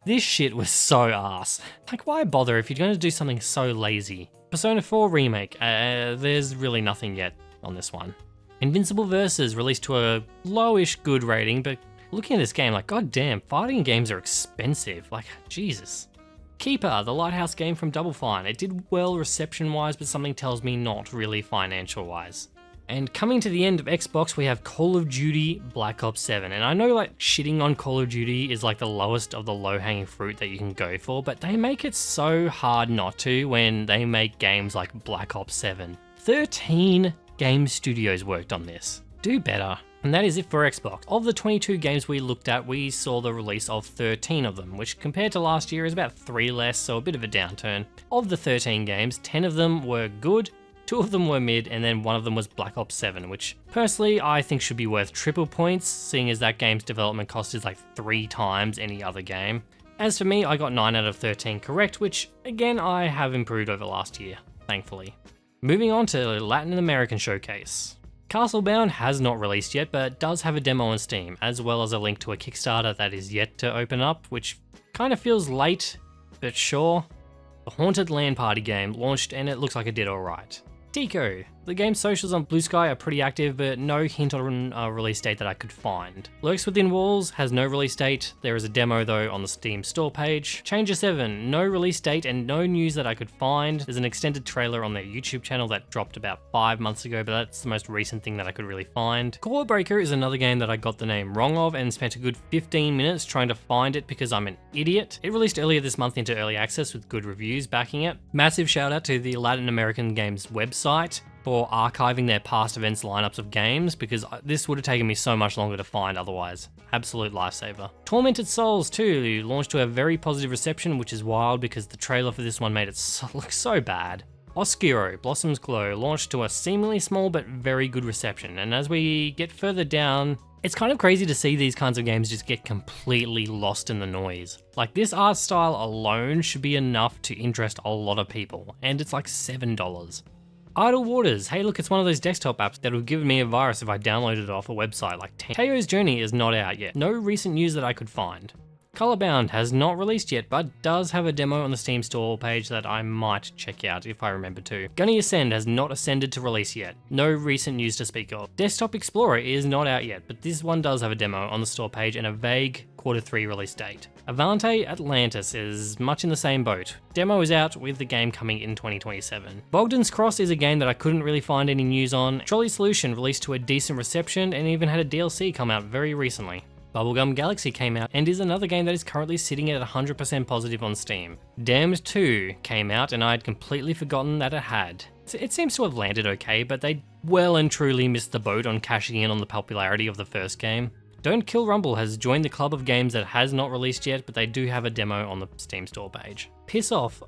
This shit was so ass. Why bother if you're going to do something so lazy? Persona 4 Remake. There's really nothing yet on this one. Invincible Versus released to a lowish good rating, but Looking at this game, like, goddamn, fighting games are expensive. Like, Jesus. Keeper, the Lighthouse game from Double Fine. It did well reception-wise, but something tells me not really financial-wise. And coming to the end of Xbox, we have Call of Duty Black Ops 7. And I know like shitting on Call of Duty is like the lowest of the low-hanging fruit that you can go for, but they make it so hard not to when they make games like Black Ops 7. 13 game studios worked on this. Do better. And that is it for Xbox. Of the 22 games we looked at, we saw the release of 13 of them, which compared to last year is about 3 less, so a bit of a downturn. Of the 13 games, 10 of them were good, 2 of them were mid, and then 1 of them was Black Ops 7, which personally I think should be worth triple points, seeing as that game's development cost is like 3 times any other game. As for me, I got 9 out of 13 correct, which again I have improved over last year, thankfully. Moving on to Latin American Showcase. Castlebound has not released yet, but does have a demo on Steam, as well as a link to a Kickstarter that is yet to open up, which kind of feels late, but sure. The Haunted Land Party game launched and it looks like it did alright. Tico. The game's socials on Blue Sky are pretty active, but no hint on a release date that I could find. Lurks Within Walls has no release date. There is a demo though on the Steam store page. Changer 7, no release date and no news that I could find. There's an extended trailer on their YouTube channel that dropped about 5 months ago, but that's the most recent thing that I could really find. Core Breaker is another game that I got the name wrong of and spent a good 15 minutes trying to find it because I'm an idiot. It released earlier this month into early access with good reviews backing it. Massive shout out to the Latin American Games website for archiving their past events lineups of games, because this would have taken me so much longer to find otherwise. Absolute lifesaver. Tormented Souls 2 launched to a very positive reception, which is wild because the trailer for this one made it look so bad. Oscuro, Blossom's Glow, launched to a seemingly small but very good reception, and as we get further down, it's kind of crazy to see these kinds of games just get completely lost in the noise. Like, this art style alone should be enough to interest a lot of people, and it's like $7. Idle Waters, hey look, it's one of those desktop apps that would give me a virus if I downloaded it off a website like Teo's Journey is not out yet. No recent news that I could find. Colorbound has not released yet, but does have a demo on the Steam store page that I might check out if I remember to. Gunny Ascend has not ascended to release yet. No recent news to speak of. Desktop Explorer is not out yet, but this one does have a demo on the store page and a vague Q3 release date. Avante Atlantis is much in the same boat. Demo is out with the game coming in 2027. Bogdan's Cross is a game that I couldn't really find any news on. Trolley Solution released to a decent reception and even had a DLC come out very recently. Bubblegum Galaxy came out and is another game that is currently sitting at 100% positive on Steam. Damned 2 came out and I had completely forgotten that it had. It seems to have landed okay, but they well and truly missed the boat on cashing in on the popularity of the first game. Don't Kill Rumble has joined the club of games that has not released yet, but they do have a demo on the Steam store page. Piss Off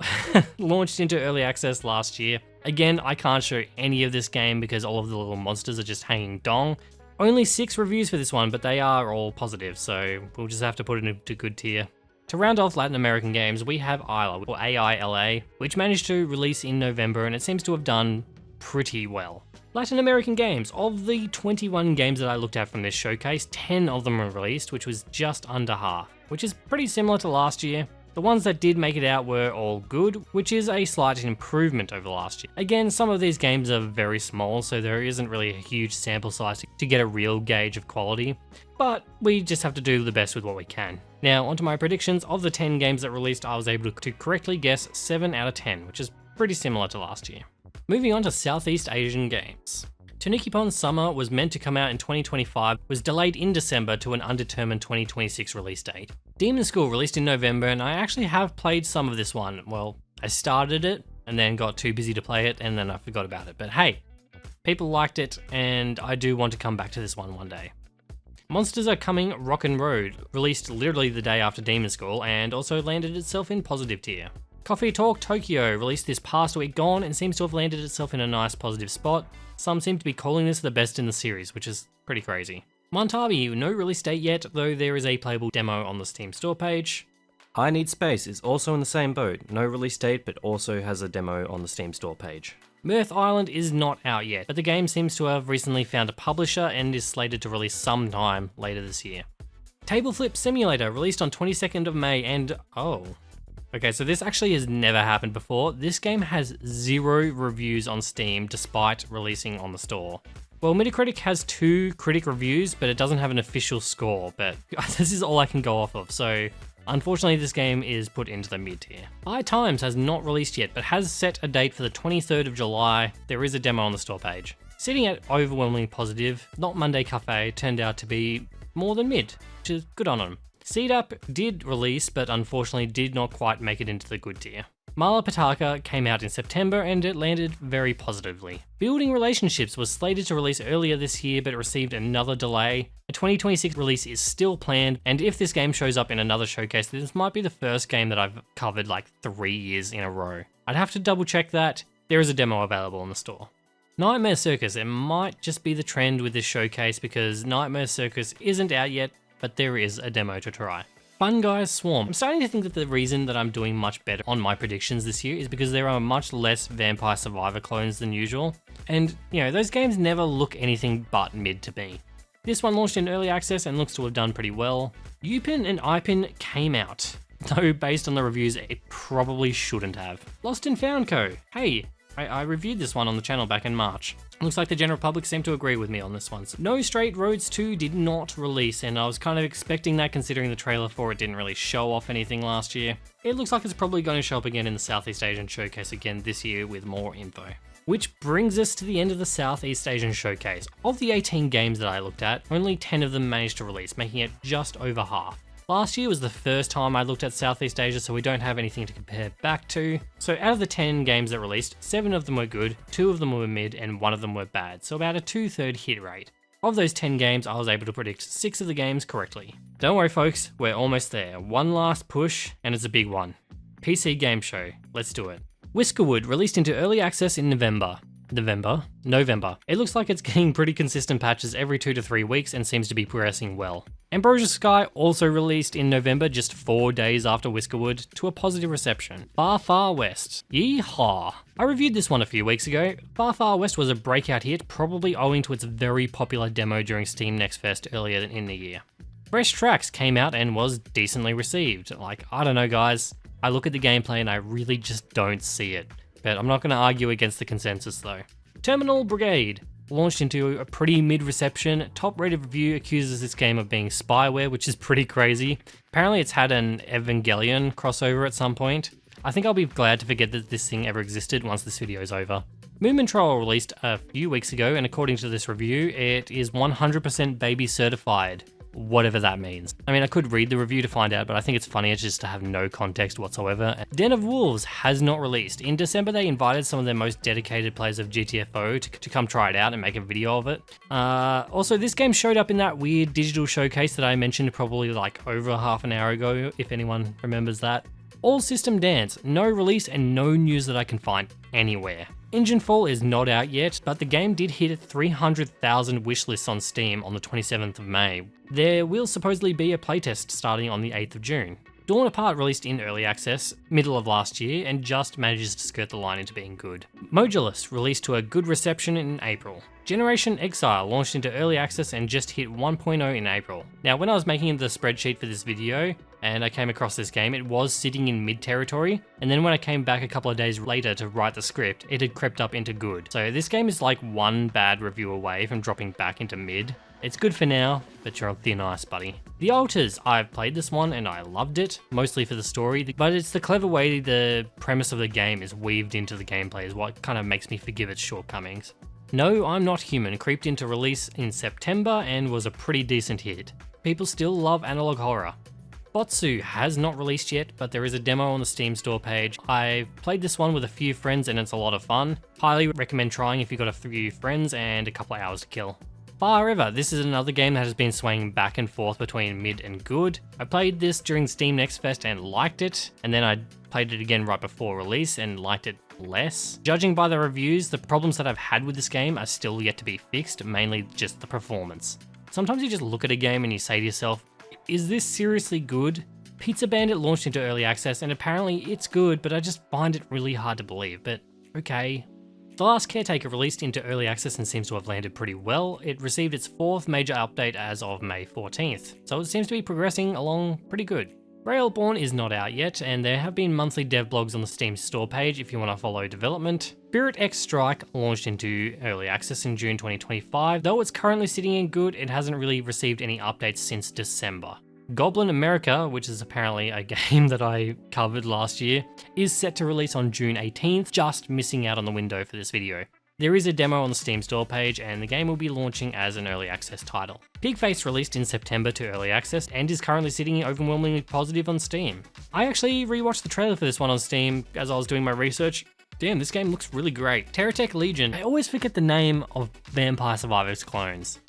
launched into early access last year. Again, I can't show any of this game because all of the little monsters are just hanging dong. Only 6 reviews for this one, but they are all positive, so we'll just have to put it into good tier. To round off Latin American games, we have Isla, or AILA, which managed to release in November and it seems to have done pretty well. Latin American games, of the 21 games that I looked at from this showcase, 10 of them were released, which was just under half, which is pretty similar to last year. The ones that did make it out were all good, which is a slight improvement over last year. Again, some of these games are very small, so there isn't really a huge sample size to get a real gauge of quality, but we just have to do the best with what we can. Now, onto my predictions. Of the 10 games that released, I was able to correctly guess 7 out of 10, which is pretty similar to last year. Moving on to Southeast Asian games. Tanuki-Pon Summer was meant to come out in 2025, was delayed in December to an undetermined 2026 release date. Demon School released in November, and I actually have played some of this one. Well, I started it, and then got too busy to play it, and then I forgot about it. But hey, people liked it, and I do want to come back to this one day. Monsters Are Coming Rockin' Road released literally the day after Demon School, and also landed itself in positive tier. Coffee Talk Tokyo released this past week gone and seems to have landed itself in a nice positive spot. Some seem to be calling this the best in the series, which is pretty crazy. Montabi, no release date yet, though there is a playable demo on the Steam store page. I Need Space is also in the same boat, no release date but also has a demo on the Steam store page. Mirth Island is not out yet, but the game seems to have recently found a publisher and is slated to release sometime later this year. Table Flip Simulator released on 22nd of May and okay, so this actually has never happened before. This game has 0 reviews on Steam despite releasing on the store. Well, Metacritic has 2 critic reviews, but it doesn't have an official score, but this is all I can go off of, so unfortunately this game is put into the mid tier. iTimes has not released yet, but has set a date for the 23rd of July. There is a demo on the store page. Sitting at overwhelmingly positive, Not Monday Cafe turned out to be more than mid, which is good on them. Seed Up did release, but unfortunately did not quite make it into the good tier. Mala Pataka came out in September and it landed very positively. Building Relationships was slated to release earlier this year but received another delay. A 2026 release is still planned, and if this game shows up in another showcase, this might be the first game that I've covered like 3 years in a row. I'd have to double check that. There is a demo available in the store. Nightmare Circus, it might just be the trend with this showcase because Nightmare Circus isn't out yet, but there is a demo to try. Fun Guys Swarm. I'm starting to think that the reason that I'm doing much better on my predictions this year is because there are much less Vampire Survivor clones than usual. And, you know, those games never look anything but mid to me. This one launched in early access and looks to have done pretty well. Upin and Ipin came out, though based on the reviews it probably shouldn't have. Lost and Found Co. Hey, I reviewed this one on the channel back in March. Looks like the general public seemed to agree with me on this one. No Straight Roads 2 did not release, and I was kind of expecting that considering the trailer for it didn't really show off anything last year. It looks like it's probably going to show up again in the Southeast Asian Showcase again this year with more info. Which brings us to the end of the Southeast Asian Showcase. Of the 18 games that I looked at, only 10 of them managed to release, making it just over half. Last year was the first time I looked at Southeast Asia, so we don't have anything to compare back to. So out of the 10 games that released, 7 of them were good, 2 of them were mid, and 1 of them were bad, so about a 2/3 hit rate. Of those 10 games, I was able to predict 6 of the games correctly. Don't worry folks, we're almost there. One last push, and it's a big one. PC Game Show, let's do it. Whiskerwood released into early access in November. It looks like it's getting pretty consistent patches every 2 to 3 weeks and seems to be progressing well. Ambrosia Sky also released in November, just 4 days after Whiskerwood, to a positive reception. Far Far West. Yeehaw! I reviewed this one a few weeks ago. Far Far West was a breakout hit, probably owing to its very popular demo during Steam Next Fest earlier in the year. Fresh Tracks came out and was decently received. Like, I don't know guys, I look at the gameplay and I really just don't see it. But I'm not going to argue against the consensus though. Terminal Brigade launched into a pretty mid-reception. Top rated review accuses this game of being spyware, which is pretty crazy. Apparently it's had an Evangelion crossover at some point. I think I'll be glad to forget that this thing ever existed once this video is over. Moon Patrol released a few weeks ago, and according to this review, it is 100% baby certified. Whatever that means. I mean, I could read the review to find out, but I think it's funnier just to have no context whatsoever. Den of Wolves has not released. In December, they invited some of their most dedicated players of GTFO to come try it out and make a video of it. Also, this game showed up in that weird digital showcase that I mentioned probably like over half an hour ago, if anyone remembers that. All System Dance, no release and no news that I can find anywhere. Engine Fall is not out yet, but the game did hit 300,000 wishlists on Steam on the 27th of May. There will supposedly be a playtest starting on the 8th of June. Dawn Apart released in early access, middle of last year, and just manages to skirt the line into being good. Modulus released to a good reception in April. Generation Exile launched into early access and just hit 1.0 in April. Now, when I was making the spreadsheet for this video, and I came across this game, it was sitting in mid territory, and then when I came back a couple of days later to write the script, it had crept up into good. So this game is like one bad review away from dropping back into mid. It's good for now, but you're on thin ice, buddy. The Alters, I've played this one and I loved it, mostly for the story, but it's the clever way the premise of the game is weaved into the gameplay is what kind of makes me forgive its shortcomings. No, I'm Not Human creeped into release in September and was a pretty decent hit. People still love analog horror. Botsu has not released yet, but there is a demo on the Steam store page. I've played this one with a few friends and it's a lot of fun. Highly recommend trying if you've got a few friends and a couple of hours to kill. Far Ever, this is another game that has been swaying back and forth between mid and good. I played this during Steam Next Fest and liked it, and then I played it again right before release and liked it less. Judging by the reviews, the problems that I've had with this game are still yet to be fixed, mainly just the performance. Sometimes you just look at a game and you say to yourself, is this seriously good? Pizza Bandit launched into early access and apparently it's good, but I just find it really hard to believe, but okay. The Last Caretaker released into early access and seems to have landed pretty well. It received its 4th major update as of May 14th, so it seems to be progressing along pretty good. Railborn is not out yet, and there have been monthly dev blogs on the Steam store page if you want to follow development. Spirit X Strike launched into early access in June 2025. Though it's currently sitting in good, it hasn't really received any updates since December. Goblin America, which is apparently a game that I covered last year, is set to release on June 18th, just missing out on the window for this video. There is a demo on the Steam store page, and the game will be launching as an early access title. Pigface released in September to early access and is currently sitting overwhelmingly positive on Steam. I actually rewatched the trailer for this one on Steam as I was doing my research. Damn, this game looks really great. Terratech Legion. I always forget the name of Vampire Survivors clones.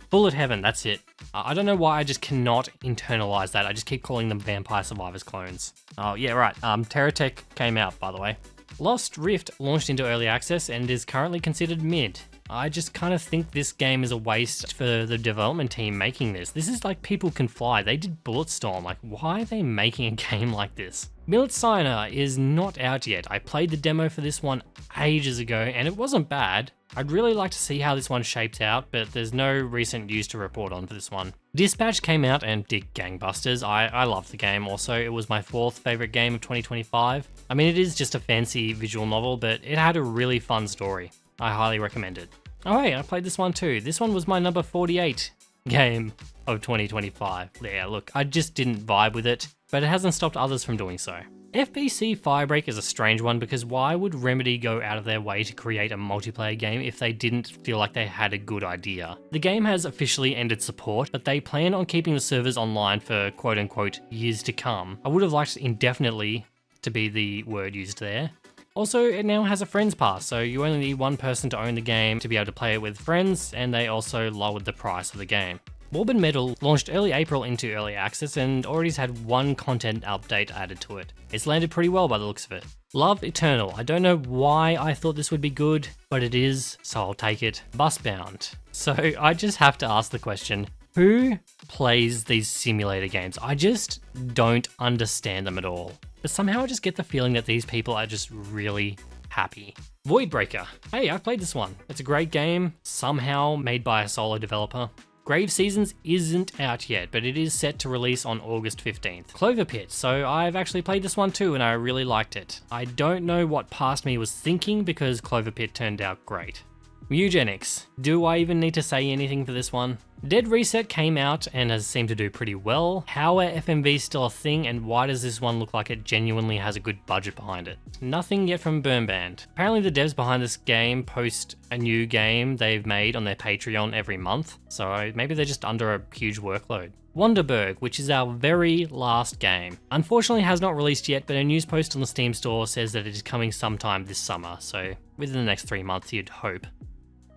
Bullet Heaven, that's it. I don't know why I just cannot internalize that. I just keep calling them Vampire Survivors clones. Oh yeah, right. Terratech came out, by the way. Lost Rift launched into early access and is currently considered mid. I just kind of think this game is a waste for the development team making this. This is like People Can Fly. They did Bulletstorm. Like, why are they making a game like this? Millet Signer is not out yet. I played the demo for this one ages ago and it wasn't bad. I'd really like to see how this one shapes out, but there's no recent news to report on for this one. Dispatch came out and did gangbusters. I loved the game also. It was my 4th favorite game of 2025. I mean, it is just a fancy visual novel, but it had a really fun story. I highly recommend it. Oh hey, I played this one too. This one was my number 48 game of 2025. Yeah, look, I just didn't vibe with it, but it hasn't stopped others from doing so. FBC Firebreak is a strange one because why would Remedy go out of their way to create a multiplayer game if they didn't feel like they had a good idea? The game has officially ended support, but they plan on keeping the servers online for quote-unquote years to come. I would have liked indefinitely to be the word used there. Also, it now has a friends pass, so you only need one person to own the game to be able to play it with friends, and they also lowered the price of the game. Morbid Metal launched early April into early access and already has had one content update added to it. It's landed pretty well by the looks of it. Love Eternal. I don't know why I thought this would be good, but it is, so I'll take it. Busbound. So I just have to ask the question, who plays these simulator games? I just don't understand them at all. But somehow I just get the feeling that these people are just really happy. Voidbreaker. Hey, I've played this one. It's a great game, somehow made by a solo developer. Grave Seasons isn't out yet, but it is set to release on August 15th. Clover Pit, so I've actually played this one too and I really liked it. I don't know what past me was thinking because Clover Pit turned out great. Eugenics. Do I even need to say anything for this one? Dead Reset came out and has seemed to do pretty well. How are FMVs still a thing and why does this one look like it genuinely has a good budget behind it? Nothing yet from Burn Band. Apparently the devs behind this game post a new game they've made on their Patreon every month, so maybe they're just under a huge workload. Wonderberg, which is our very last game. Unfortunately has not released yet, but a news post on the Steam store says that it is coming sometime this summer, so within the next 3 months you'd hope.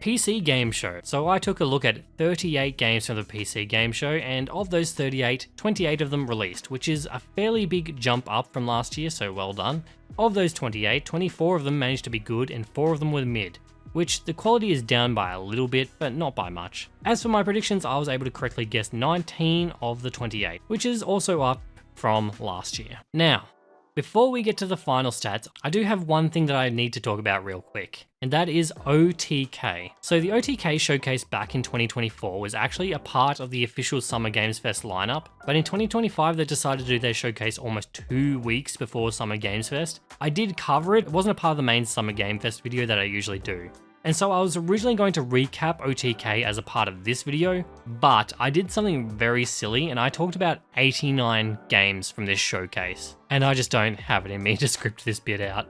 PC Game Show. So I took a look at 38 games from the PC Game Show, and of those 38, 28 of them released, which is a fairly big jump up from last year, so well done. Of those 28, 24 of them managed to be good and 4 of them were mid, which the quality is down by a little bit, but not by much. As for my predictions, I was able to correctly guess 19 of the 28, which is also up from last year. Now, before we get to the final stats, I do have one thing that I need to talk about real quick, and that is OTK. So the OTK showcase back in 2024 was actually a part of the official Summer Games Fest lineup, but in 2025 they decided to do their showcase almost 2 weeks before Summer Games Fest. I did cover it, it wasn't a part of the main Summer Game Fest video that I usually do. And so I was originally going to recap OTK as a part of this video, but I did something very silly and I talked about 89 games from this showcase. And I just don't have it in me to script this bit out.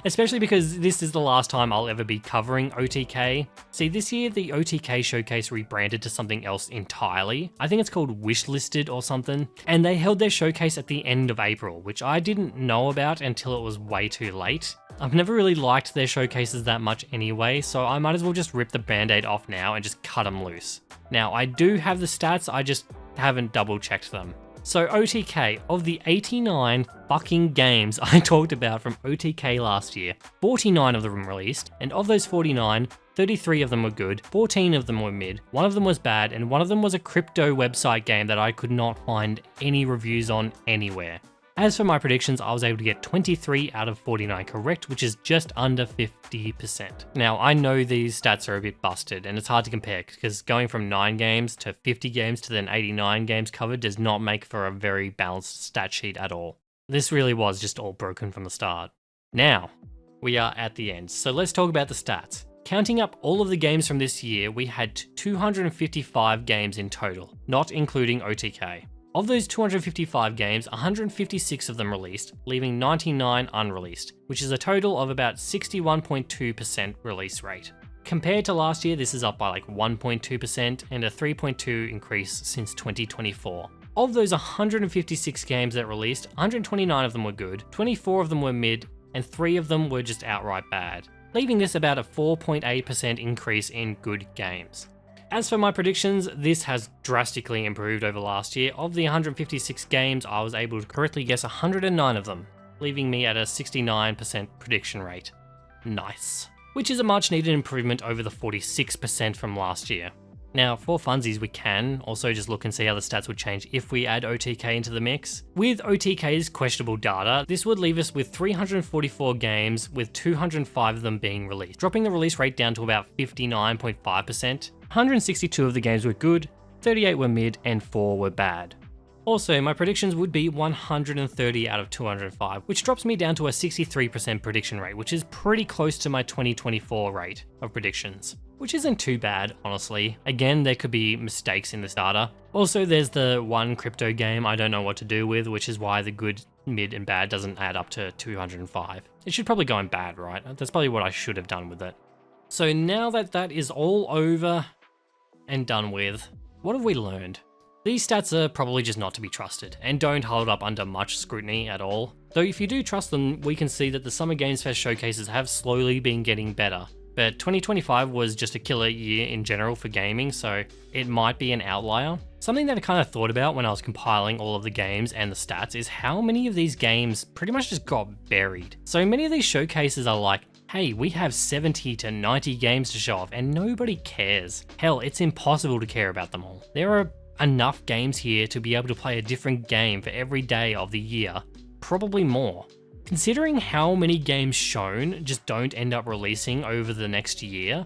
Especially because this is the last time I'll ever be covering OTK. See, this year the OTK showcase rebranded to something else entirely. I think it's called Wishlisted or something. And they held their showcase at the end of April, which I didn't know about until it was way too late. I've never really liked their showcases that much anyway, so I might as well just rip the band-aid off now and just cut them loose. Now, I do have the stats, I just haven't double-checked them. So OTK, of the 89 fucking games I talked about from OTK last year, 49 of them released, and of those 49, 33 of them were good, 14 of them were mid, 1 of them was bad, and 1 of them was a crypto website game that I could not find any reviews on anywhere. As for my predictions, I was able to get 23 out of 49 correct, which is just under 50%. Now, I know these stats are a bit busted, and it's hard to compare, because going from 9 games to 50 games to then 89 games covered does not make for a very balanced stat sheet at all. This really was just all broken from the start. Now, we are at the end, so let's talk about the stats. Counting up all of the games from this year, we had 255 games in total, not including OTK. Of those 255 games, 156 of them released, leaving 99 unreleased, which is a total of about 61.2% release rate. Compared to last year, this is up by like 1.2% and a 3.2% increase since 2024. Of those 156 games that released, 129 of them were good, 24 of them were mid, and 3 of them were just outright bad, leaving this about a 4.8% increase in good games. As for my predictions, this has drastically improved over last year. Of the 156 games, I was able to correctly guess 109 of them, leaving me at a 69% prediction rate. Nice. Which is a much needed improvement over the 46% from last year. Now, for funsies, we can also just look and see how the stats would change if we add OTK into the mix. With OTK's questionable data, this would leave us with 344 games, with 205 of them being released, dropping the release rate down to about 59.5%. 162 of the games were good, 38 were mid, and 4 were bad. Also, my predictions would be 130 out of 205, which drops me down to a 63% prediction rate, which is pretty close to my 2024 rate of predictions, which isn't too bad, honestly. Again, there could be mistakes in this data. Also, there's the one crypto game I don't know what to do with, which is why the good, mid, and bad doesn't add up to 205. It should probably go in bad, right? That's probably what I should have done with it. So now that that is all over and done with, what have we learned? These stats are probably just not to be trusted, and don't hold up under much scrutiny at all. Though if you do trust them, we can see that the Summer Games Fest showcases have slowly been getting better. But 2025 was just a killer year in general for gaming, so it might be an outlier. Something that I kind of thought about when I was compiling all of the games and the stats is how many of these games pretty much just got buried. So many of these showcases are like, hey, we have 70 to 90 games to show off and nobody cares. Hell, it's impossible to care about them all. There are enough games here to be able to play a different game for every day of the year, probably more. Considering how many games shown just don't end up releasing over the next year,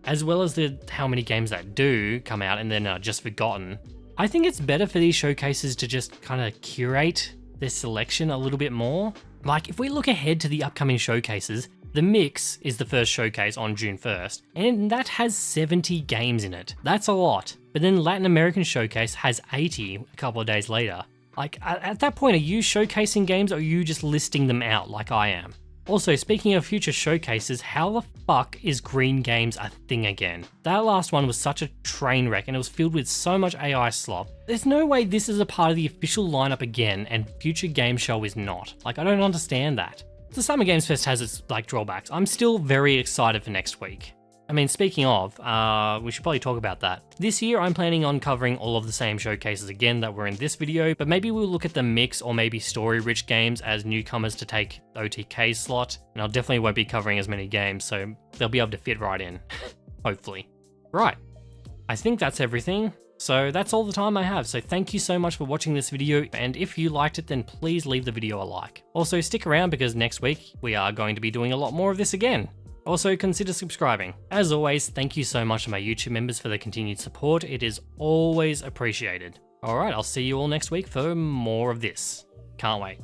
as well as how many games that do come out and then are just forgotten, I think it's better for these showcases to just kind of curate their selection a little bit more. Like, if we look ahead to the upcoming showcases, the Mix is the first showcase on June 1st, and that has 70 games in it. That's a lot. But then Latin American Showcase has 80 a couple of days later. Like, at that point, are you showcasing games or are you just listing them out like I am? Also, speaking of future showcases, how the fuck is Green Games a thing again? That last one was such a train wreck and it was filled with so much AI slop. There's no way this is a part of the official lineup again and future game show is not. Like, I don't understand that. The Summer Games Fest has its drawbacks. I'm still very excited for next week. I mean, speaking of, we should probably talk about that. This year, I'm planning on covering all of the same showcases again that were in this video, but maybe we'll look at the Mix or maybe story-rich games as newcomers to take the OTK slot, and I definitely won't be covering as many games, so they'll be able to fit right in, hopefully. Right, I think that's everything. So that's all the time I have, so thank you so much for watching this video, and if you liked it then please leave the video a like. Also stick around because next week we are going to be doing a lot more of this again. Also consider subscribing. As always, thank you so much to my YouTube members for the continued support, it is always appreciated. Alright, I'll see you all next week for more of this. Can't wait.